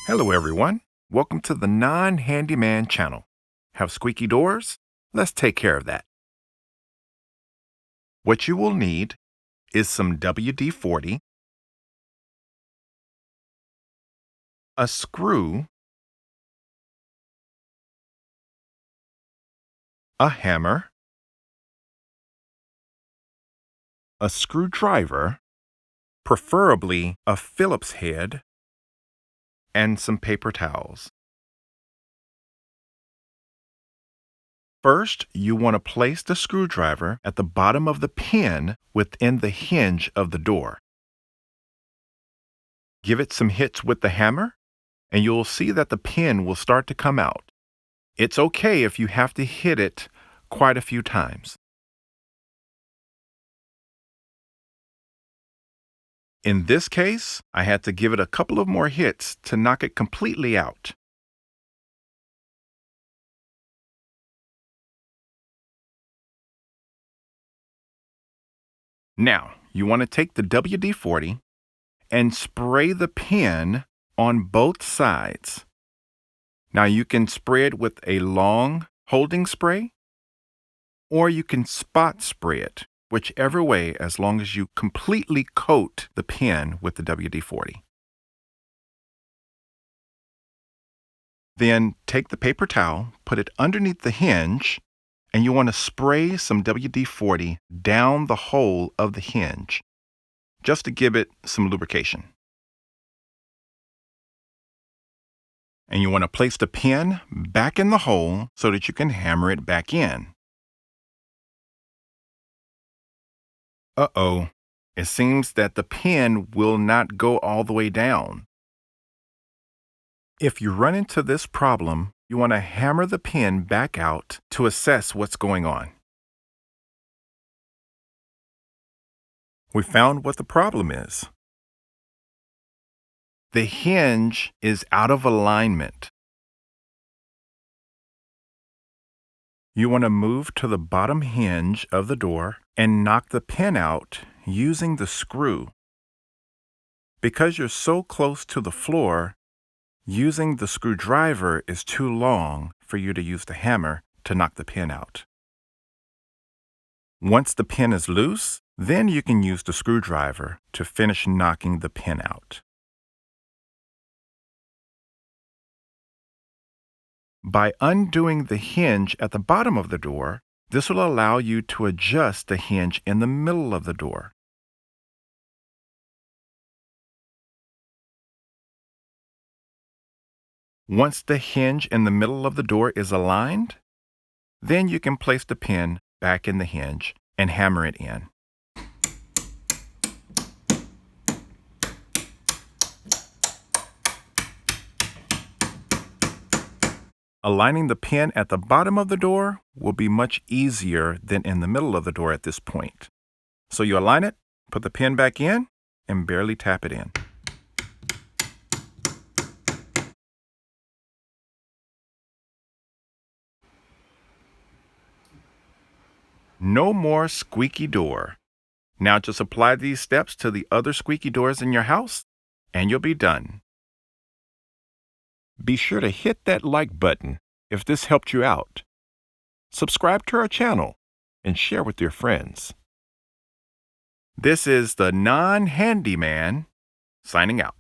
Hello everyone, welcome to the Non-Handyman channel. Have squeaky doors? Let's take care of that. What you will need is some WD-40, a screw, a hammer, a screwdriver, preferably a Phillips head, and some paper towels. First, you want to place the screwdriver at the bottom of the pin within the hinge of the door. Give it some hits with the hammer, and you'll see that the pin will start to come out. It's okay if you have to hit it quite a few times. In this case, I had to give it a couple of more hits to knock it completely out. Now, you want to take the WD-40 and spray the pin on both sides. Now, you can spray it with a long holding spray, or you can spot spray it, whichever way, as long as you completely coat the pin with the WD-40. Then take the paper towel, put it underneath the hinge, and you want to spray some WD-40 down the hole of the hinge, just to give it some lubrication. And you want to place the pin back in the hole so that you can hammer it back in. Uh-oh, it seems that the pin will not go all the way down. If you run into this problem, you want to hammer the pin back out to assess what's going on. We found what the problem is. The hinge is out of alignment. You want to move to the bottom hinge of the door and knock the pin out using the screw. Because you're so close to the floor, using the screwdriver is too long for you to use the hammer to knock the pin out. Once the pin is loose, then you can use the screwdriver to finish knocking the pin out. By undoing the hinge at the bottom of the door, this will allow you to adjust the hinge in the middle of the door. Once the hinge in the middle of the door is aligned, then you can place the pin back in the hinge and hammer it in. Aligning the pin at the bottom of the door will be much easier than in the middle of the door at this point. So you align it, put the pin back in, and barely tap it in. No more squeaky door. Now just apply these steps to the other squeaky doors in your house, and you'll be done. Be sure to hit that like button if this helped you out. Subscribe to our channel and share with your friends. This is the Non-Handyman signing out.